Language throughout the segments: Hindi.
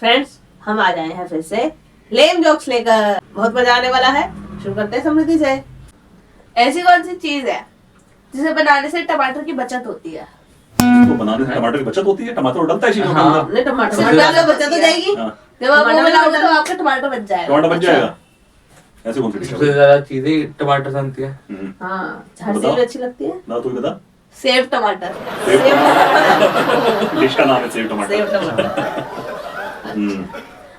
फ्रेंड्स, हम आ जाए हैं फिर से लेम जोक्स लेकर। बहुत मजा आने वाला है। शुरू करते हैं समृद्धि से। ऐसी कौन सी चीज है जिसे बनाने से टमाटर की बचत होती है? इसको बनाने से टमाटर की बचत होती है? टमाटर डलता है चीजों के अंदर। नहीं, टमाटर टमाटर डालो, बचत हो जाएगी। हाँ, जब आप टमाटर मुंह में लाओगे डालो। तो आपका टमाटर बच जाएगा। टमाटर बच जाएगा। ऐसे कौन सी डिश सबसे है? ज्यादा चीजें टमाटर से बनती है। हाँ, हर बताओ। चीज अच्छी लगती है। ना तू ही बता। सेव टमाटर। डिश का नाम है सेव टमाटर। सेव टमाटर। हम्म,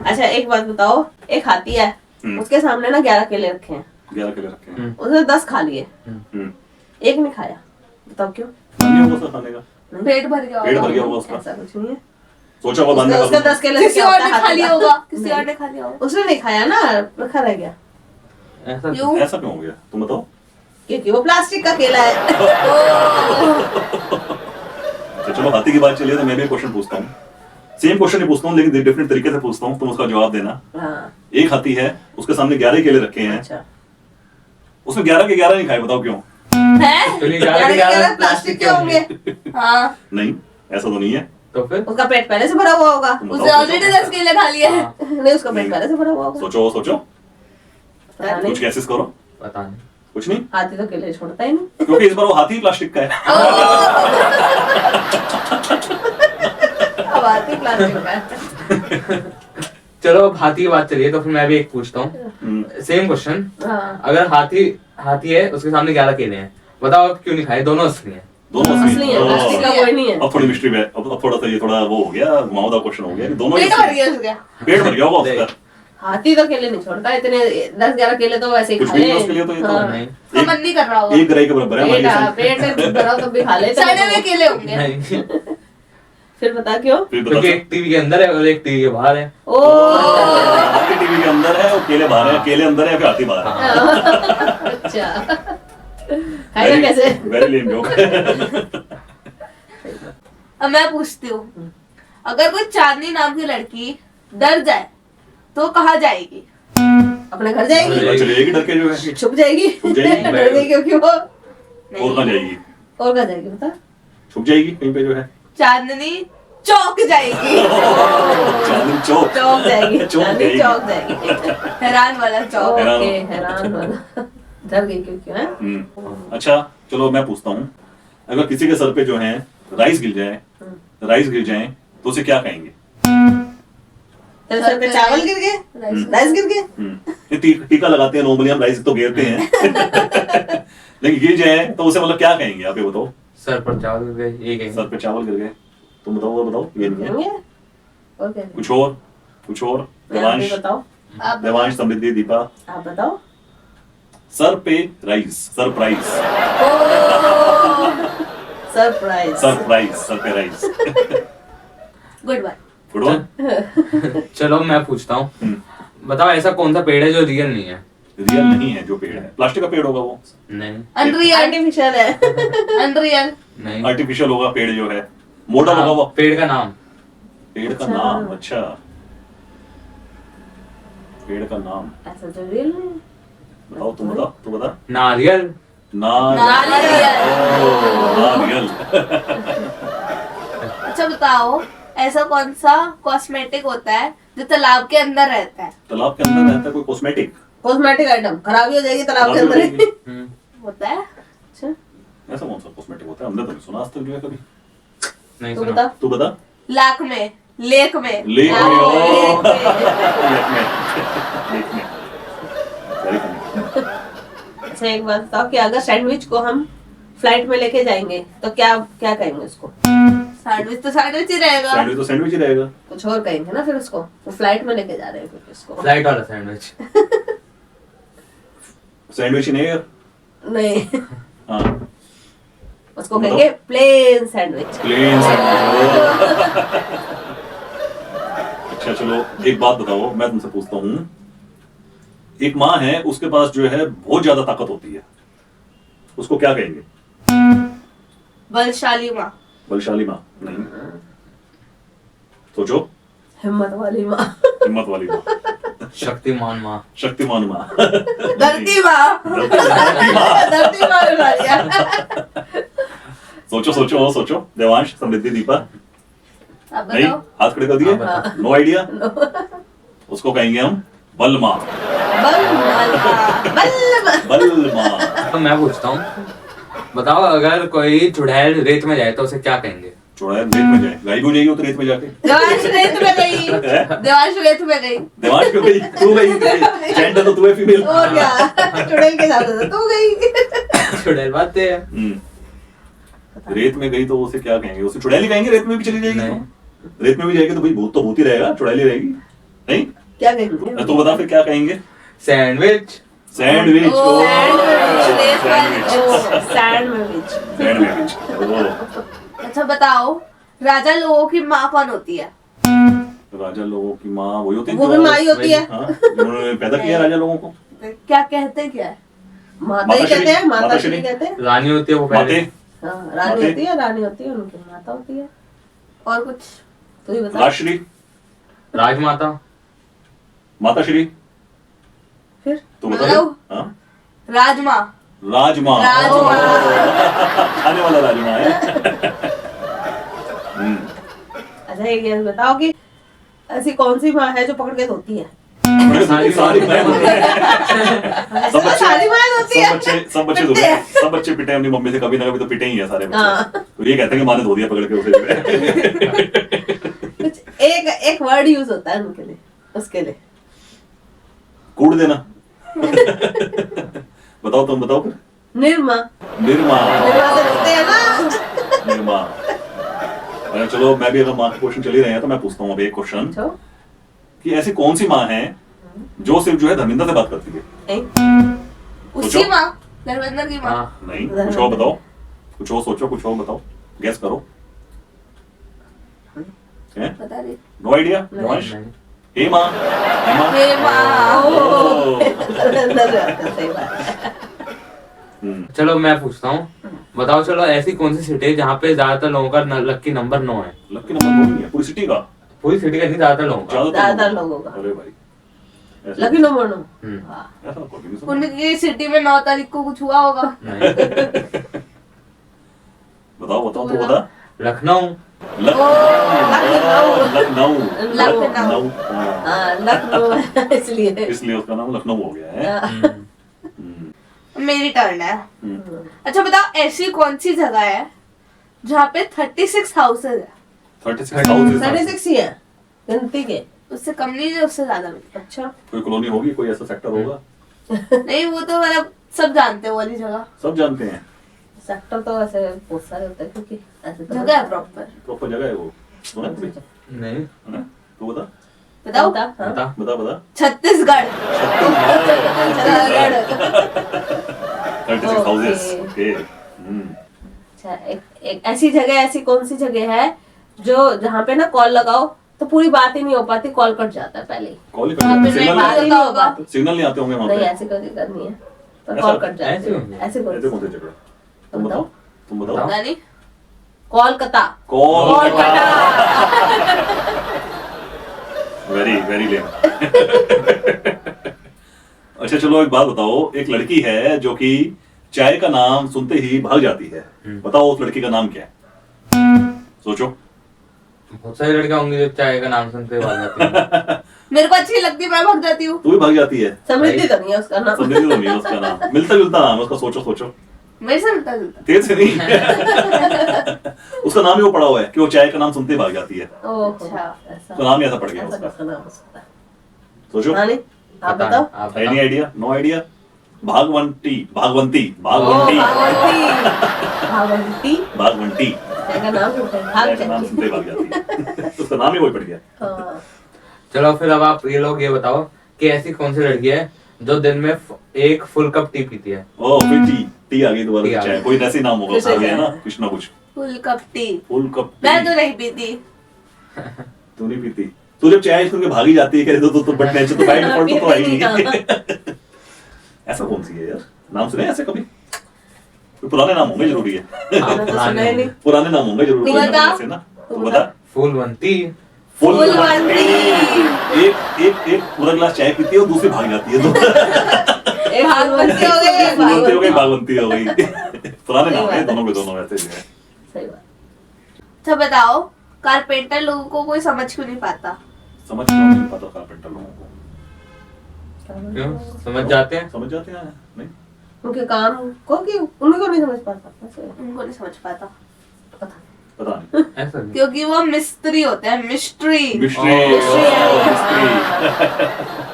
अच्छा, एक बात बताओ, एक हाथी है, उसके सामने ना 11 केले रखे हैं, 11 केले रखे हैं। उसने 10 खा लिए, हम्म, एक नहीं खाया। बताओ क्यों? नहीं होगा उसका खाने का। पेट भर गया पेट भर होगा। गया होगा उसका। ऐसा कुछ नहीं है। सोचा हुआ उसका बनने का। 10 केले से किसी क्या और होता ने है? खा लिया होगा। किसी नहीं। और ने खा लिया होगा। उसने नहीं खाया ना, रखा रह गया। ऐसा क्यों? ऐसा क्यों हो गया? तुम बताओ। क्योंकि वो प्लास्टिक का केला है। तो चलो, हाथी की बात चलिए तो मैं भी क्वेश्चन पूछता हूँ। सेम क्वेश्चन ही पूछता हूँ लेकिन डिफरेंट तरीके से पूछता हूँ, तुम उसका जवाब देना। हाँ, एक हाथी है, उसके सामने 11 केले रखे हैं, अच्छा। उसने 11 के 11 नहीं खाए। बताओ क्यों? है? चलिए 11 के 11 11 प्लास्टिक के होंगे। हाँ, नहीं, ऐसा तो नहीं है। तो फिर उसका पेट पहले से भरा हुआ होगा। तुम उसने बताओ, ऑलरेडी सोचो। 10 केले खा लिए हैं। नहीं, उसका पेट पहले से भरा हुआ होगा। सोचो सोचो, पता नहीं। कुछ कैसेस करो। पता नहीं। कुछ नहीं, हाथी तो केले छोड़ता ही नहीं। क्योंकि इस बार वो हाथी प्लास्टिक का है। अब हाथी प्लास्टिक का है। चलो अब हाथी की बात चलिए तो फिर मैं भी एक पूछता हूँ। Same question. हाँ, अगर हाथी है, उसके सामने 11 केले हैं, बताओ आप क्यों नहीं खाए? दोनों असली हैं। दोनों असली है, प्लास्टिक का कोई नहीं है। अब थोड़ी मिस्ट्री है। अब थोड़ा सा ये थोड़ा वो हो गया, घुमावदार क्वेश्चन हो गया कि दोनों ही पेट भर असली गया हैं। उसका। पेट भर गया होगा उसका। हाथी तो केले नहीं छोड़ता, इतने 10-11 केले तो वैसे ही कुछ खा भी नहीं ले। है उसके लिए तो ये तो। हाँ। नहीं तो मन नहीं कर रहा होगा। एक ग्राही के बराबर है हमारी ये पेट में भरा हो तो भी खा ले। सड़े हुए केले होंगे। नहीं, फिर बता क्यों? फिर बता क्योंकि एक टीवी के अंदर है और एक टीवी के बाहर है। ओ, हाथी टीवी के अंदर है और केले बाहर है। केले अंदर है या फिर हाथी बाहर है? अच्छा। खाएगा कैसे? वेरी लेम जोक। अब मैं पूछती हूँ, अगर कोई चांदनी नाम की लड़की डर जाए तो कहाँ जाएगी? अपने घर जाएगी, चलिए, एक ही डर के जो है। छुप जाएगी। छुप जाएगी। डर गई क्योंकि वो। और कहाँ जाएगी? और कहाँ जाएगी बता? छुप जाएगी कहीं पे जो है। चांदनी चौक जाएगी। चांदनी चौक। चौक जाएगी। चौक चांदनी जाएगी। चौक जाएगी। हैरान वाला चौक। हैरान। ओके, हैरान वाला। डर गई क्योंकि है। अच्छा, चलो मैं पूछता हूँ। अगर किसी के सर पे जो है राइस गिर जाए तो उसे क्या कहेंगे? तेरे सर पे चावल गिर गए, राइस गिर गए। ये टीका लगाते हैं नॉर्मली हम, राइस तो घेरते हैं। लेकिन गिर जाए तो उसे मतलब क्या कहेंगे? आप ये बताओ। सर पर चावल गिर गए, एक सर पे चावल गिर गए, तुम बताओ। और बताओ, ये नहीं है। होंगे? और क्या? कुछ और, कुछ और। आप भी देवांश, बताओ। आप देवांश, समृद्धि, दीपा। आप बताओ। सर पे rice, surprise. Surprise. Surprise, sir पे rice. Good bye. Good one. चलो मैं पूछता हूँ। बताओ ऐसा कौन सा पेड़ है जो रियल नहीं है? रियल नहीं है जो पेड़ है। प्लास्टिक का पेड़ होगा वो। नहीं, अनरियल। आर्टिफिशियल है। अनरियल। नहीं। आर्टिफिशियल होगा पेड़ जो है। मोटा होगा वो। पेड़ का नाम। पेड़ का अच्छा। नाम। अच्छा, पेड़ का नाम ऐसा तो रियल नहीं है। बताओ। तुम बता, तू बता। नारियल। नारियल। नारियल। अच्छा बताओ, ऐसा कौन सा कॉस्मेटिक होता है जो तालाब के अंदर रहता है? तालाब के अंदर रहता है कोई कॉस्मेटिक? कॉस्मेटिक आइटम खराब ही हो जाएगी तालाब के अंदर ही। होता है। अच्छा, ऐसा कौन सा कॉस्मेटिक होता है? हमने तो नहीं सुना आज तक जो है कभी। नहीं तू सुना। बता। तू बता। लाख में, लेक में। लेक में। लेक ओ, में। लेक में। लेक में। Very funny। अच्छा, एक बात बताओ कि अगर सैंडविच को हम फ्लाइट में लेके जाएंगे तो क्या क्या कहेंगे उसको? सैंडविच तो सैंडविच ही रहेगा। सैंडविच तो सैंडविच ही रहेगा। कुछ और कहेंगे ना फिर उसको। वो फ्लाइट में लेके जा रहे हैं फिर इसको। फ्लाइट वाला सैंडविच। सैंडविच ही नहीं है। नहीं, हाँ, उसको कहेंगे प्लेन सैंडविच। Plane sandwich. अच्छा चलो, एक बात बताओ, मैं तुमसे पूछता हूँ। एक माँ है, उसके पास जो है बहुत ज्यादा ताकत होती है, उसको क्या कहेंगे? बलशाली माँ। बलशाली माँ नहीं। सोचो। हिम्मत वाली माँ। हिम्मत वाली माँ। शक्तिमान माँ। शक्तिमान माँ। धरती माँ। धरती माँ। धरती माँ बना दिया। सोचो सोचो सोचो। देवांश, समृद्धि, दीपा। आप नहीं, बताओ। हाथ खड़े कर दिए, हाँ, बताओ। No idea. उसको कहेंगे हम बलमा। बलमा। तो मैं पूछता हूँ, बताओ अगर कोई चुड़ैल रेत में जाए तो उसे क्या कहेंगे? चुड़ैल रेत में जाए, गायब हो जाएगी वो तो रेत में जाके। देवांश रेत में गई, देवांश रेत में गई। दिमाग क्यों गई? तू गई, जेंडर तो तू है, फीमेल। और क्या चुड़ैल के साथ होता, तू गई। चुड़ैल बातें है। रेत में गई तो उसे क्या कहेंगे? उसे चुड़ैल ही कहेंगे, रेत में भी चली जाएगी नहीं। तो। रेत में भी जाएगी तो भाई भूत तो भूत ही रहेगा, चुड़ैल ही रहेगी। नहीं क्या कहेंगे? तो बता फिर क्या कहेंगे? सैंडविच। सैंडविच। ओ, ओ, सैंडविच, रेत वाली। सैंडविच। सैंडविच। सैंडविच। ओ, अच्छा बताओ, राजा लोगों की माँ कौन होती है? राजा लोगों की माँ वही होती है वो भी माँ ही होती है। हाँ, जिन्होंने पैदा किया राजा लोगों को। क्या कहते क्या है? माता ही कहते हैं, माता माताश्री। श्री कहते हैं। रानी होती है वो माते। पहले। हाँ, रानी माते। होती है, रानी होती है, उनकी माता होती है। और कुछ? तू ही बता। राजश्री। राजमाता। माताश्री। फिर तू मैं बता। बताऊं? हाँ? राजमा। राजमा। राजमा। खाने वाला राजमा है। हम्म, अच्छा एक ये बताओ कि ऐसी कौन सी माँ है जो पकड़ के धोती है? सारी माएं होती हैं। सब बच्चे सारी माँ धोती है। सब बच्चे पिटते हैं। सब बच्चे पिटे अपनी मम्मी से, कभी ना कभी तो पिटे ही है सारे हाँ। बच्चे। तो ये कहते हैं कि माँ ने धो दिया पकड़ के उसे। कुछ एक वर्ड यूज होता है उनके लिए, उसके लिए। कूट देना। बताओ, तुम बताओ फिर। निर्मा। निर्मा। निर्मा से धोते हैं ना। निर्मा। अरे चलो, मैं भी अगर माँ के क्वेश्चन चल ही रहे हैं तो मैं पूछता हूँ अब एक क्वेश्चन पूछो। कि ऐसी कौन सी माँ है जो सिर्फ जो है धर्मिंदर से बात करती है? नहीं। उसकी सोचो। माँ, धर्मेंद्र की माँ। हाँ। नहीं, कुछ और बताओ, कुछ और सोचो, कुछ और बताओ, गेस करो। पता नहीं। No idea? नहीं। नॉइश? नहीं। हे माँ, हे माँ। हे माँ। ओह। सही बात है। चलो मैं पूछता हूँ, बताओ चलो ऐसी कौन सी सिटी है जहाँ पे ज्यादातर लोगों का लकी नंबर 9 है? लकी नंबर 9 ही है पूरी सिटी का? पूरी सिटी का नहीं, ज्यादातर लोगों का। ज्यादातर लोगों का। अरे भाई, ऐसा- लकी नंबर 9। हम्म। ऐसा कभी नहीं सुना। उनकी सिटी में 9 तारीख को कुछ हुआ होगा। नहीं। बताओ बताओ, तो बता। लखनऊ। लखनऊ। लखनऊ। लखनऊ। हाँ, हाँ, लखनऊ है, इसलिए। इसलिए उसका नाम लखनऊ हो गया है। हाँ। हम्म, मेरी टर्न है। हम्म। अच्छा बताओ, ऐसी कौन सी जगह है जहाँ पे 36 हाउसेज है? 36,000 36 ही है गिनती के। उससे कम नहीं है, उससे ज्यादा भी। अच्छा। कोई कॉलोनी होगी, कोई ऐसा सेक्टर होगा? नहीं, वो तो मतलब सब जानते हैं वो वाली जगह। सब जानते हैं। सेक्टर तो ऐसे बहुत सारे होते हैं, क्योंकि ऐसे तो जगह है प्रॉपर। प्रॉपर जगह है वो, सुना है कभी? नहीं। है ना? तू बता बताओ। हाँ। बता। बता बता। छत्तीसगढ़। छत्तीसगढ़। 36,000। ओके। अच्छा, एक ऐसी जगह, ऐसी कौन सी जगह है जो जहाँ पे ना कॉल लगाओ तो पूरी बात ही नहीं हो पाती, कॉल कट जाता है पहले ही। कॉल ही वहाँ पे सिग्नल नहीं बात नहीं ही नहीं हो पाती। सिग्नल नहीं आते होंगे वहाँ नहीं, पे। ऐसी कोई करनी है तो ऐसा- कॉल कट जाती ऐसे है। होंगे। ऐसे कौन ऐसे कौन से जगह? तुम बताओ। बताओ, तुम बताओ। बताओ। पता नहीं। कोलकाता। कोलकाता। वेरी वेरी लेम। अच्छा चलो, एक बात बताओ, एक लड़की है जो कि चाय का नाम सुनते ही भाग जाती है, बताओ उस लड़की का नाम क्या है? सोचो। बहुत सारी लड़कियां होंगी जो चाय का नाम सुनते भाग जाती हैं। मेरे को अच्छी लगती है, मैं भाग जाती हूँ। तू भी भाग जाती है? समृद्धि तो नहीं है उसका नाम। समृद्धि तो नहीं है उसका नाम, मिलता जुलता नाम है उसका। सोचो सोचो, मेरे से मिलता जुलता। तेज से नहीं। उसका नाम ही वो पड़ा हुआ है कि वो चाय का नाम सुनते ही भाग जाती है, ओह, अच्छा। ऐसा तो नाम ही ऐसा पड़ गया ऐसा उसका। किसका नाम हो सकता है? सोचो। हाँ, नहीं आप बताओ। आप एनी बताओ। Idea? No idea? Bhagwanti. Bhagwanti. ओह, भागवंती। भागवंती। भागवंती। चाय का नाम सुनते हैं, भाग चाय का नाम जाती सुनते ही भाग जाती है। उसका नाम ही वही पड़ गया। हाँ। चलो फिर अब आप ये लोग ये बताओ कि ऐसी कौन सी लड़की है जो दिन में एक फुल कप टी पीती है? ओ फिर टी आ गई दोबारा टी से आ चाय, गई। कोई ऐसे ही नाम होगा फिर उसका से भी, है चाय। ना कुछ ना कुछ। Full cup T. Full cup मैं टी। तो नहीं पीती। तू नहीं पीती? तू जब चाय सुन के भागी जाती है, कह तो बट नेचर तो बाय डिफॉल्ट तो आएगी। ऐसा कौन सी है यार? नाम सुने ऐसे कभी? कोई पुराने नाम होंगे जरूरी है। मैंने तो सुना ही नहीं। पुराने नाम होंगे जरूर, तू कोई बता। नाम ऐसे ना। तू बता। फूलवंती। फुलवंती। एक पूरा गिलास चाय पीती है और दूसरी भाग जाती है, तो एक भागवंती हो गई, एक फुलवंती हो गई, भागवंती हो गई। पुराने नाम है सही बात है। दोनों के दोनों, वैसे जो है। सही बात। अच्छा बताओ, कारपेंटर लोगों को कोई समझ क्यों नहीं पाता? समझ क्यों नहीं पाता कारपेंटर लोगों को? क्यों समझ जाते हैं? समझ जाते हैं नहीं? उनके काम को कि उन्हीं को नहीं समझ पाता ऐसे। उनको नहीं समझ पाता पता नहीं। ऐसा नहीं। क्योंकि वो मिस्त्री होते हैं, मिस्ट्री। मिस्ट्री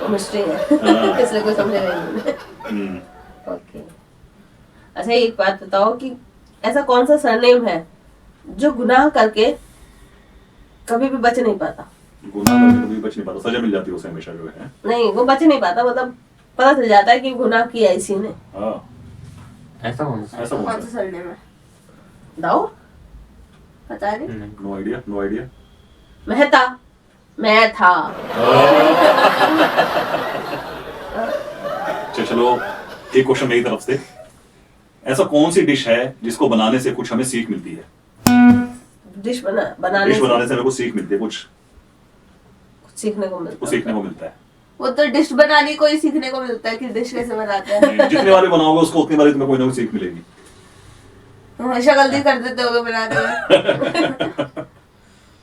वो मिस्ट्री है हाँ। इसलिए कोई समझेगा ही नहीं। हम्म। ओके, अच्छा एक बात बताओ कि ऐसा कौन सा सरनेम है जो गुनाह करके कभी भी बच नहीं पाता? गुनाह करके कभी बच नहीं पाता, सजा मिल जाती है उसे हमेशा जो है। नहीं, वो बच नहीं पाता, मतलब पता चल जाता है कि गुनाह किया इसी ने। हाँ ऐसा कौन सा? ऐसा कौन कौन सा सा? सरनेम है? बताओ। पता नहीं। नहीं। No idea, no idea. Mehta, मैं था। अच्छा चलो, एक क्वेश्चन मेरी तरफ से। ऐसा कौन सी डिश है जिसको बनाने से कुछ हमें सीख मिलती है? डिश बनाने डिश से बनाने से हमें कुछ सीख मिलती है, कुछ कुछ सीखने को मिलता कुछ है। सीखने को मिलता है। वो तो डिश बनानी को ही सीखने को मिलता है कि डिश कैसे बनाते हैं। नहीं, जितनी बार भी बनाओगे उसको उतनी बार तुम्हें कोई ना कोई सीख मिलेगी। हमेशा गलती कर देते होगे बनाने में।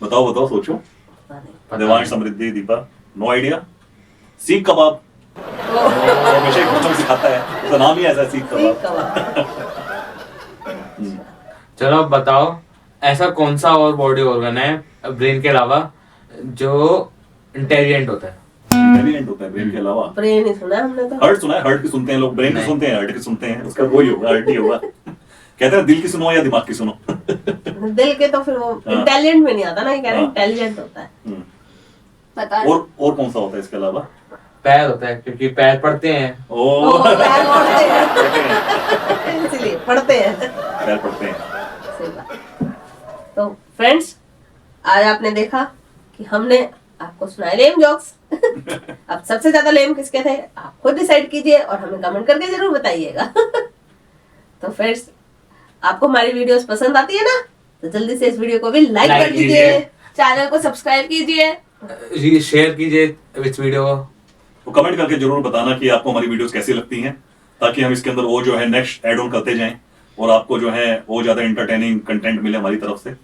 बताओ बताओ, सोचो। पता नहीं। पता देवांश, नहीं। समृद्धि, दीपा, नो आइडिया। सीख कबाब। वो हमेशा एक बच्चों को सिखाता है, उसका नाम ही ऐसा है, सीख सीख कबाब। कबाब। चलो अब बताओ, ऐसा कौन सा और बॉडी ऑर्गन है ब्रेन के अलावा जो इंटेलिजेंट होता है? इंटेलिजेंट होता है ब्रेन के अलावा? ब्रेन ही सुना है हमने तो। हार्ट सुना है, हार्ट की सुनते हैं लोग, ब्रेन की नहीं। सुनते हैं, हार्ट की सुनते हैं, उसका वही होगा, हार्ट ही होगा। कहते हैं दिल की सुनो या दिमाग की सुनो। दिल के तो फिर वो हाँ। इंटेलिजेंट में नहीं आता ना, ये कह रहे हैं हाँ। इंटेलिजेंट होता है। हम्म। पता नहीं। और कौन सा होता है इसके अलावा? पैर होता है, क्योंकि पैर पड़ते हैं। ओ ओ, पैर मोड़ते हैं। पढ़ते हैं, इसलिए पढ़ते हैं। पैर पढ़ते हैं। सही बात। तो फ्रेंड्स, आज आपने देखा कि हमने आपको सुनाए लेम जोक्स। अब सबसे ज्यादा लेम किसके थे आप खुद डिसाइड कीजिए और हमें कमेंट करके जरूर बताइएगा। तो फ्रेंड्स, आपको हमारी वीडियोस पसंद आती है ना, तो जल्दी से इस वीडियो को भी लाइक Like कर दीजिए। कीजिए। चैनल को सब्सक्राइब कीजिए। शेयर कीजिए इस वीडियो को। तो कमेंट करके जरूर बताना कि आपको हमारी वीडियोस कैसी लगती हैं, ताकि हम इसके अंदर वो जो है नेक्स्ट ऐड ऑन करते जाएं और आपको जो है वो ज्यादा एंटरटेनिंग कंटेंट मिले हमारी तरफ से।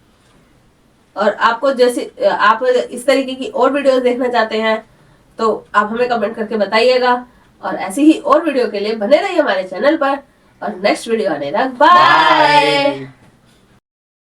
और आपको जैसे आप इस तरीके की और वीडियोस देखना चाहते हैं तो आप हमें कमेंट करके बताइएगा। और ऐसी ही और वीडियो के लिए बने रहिए हमारे चैनल पर। और नेक्स्ट वीडियो आने तक बाय। बाय।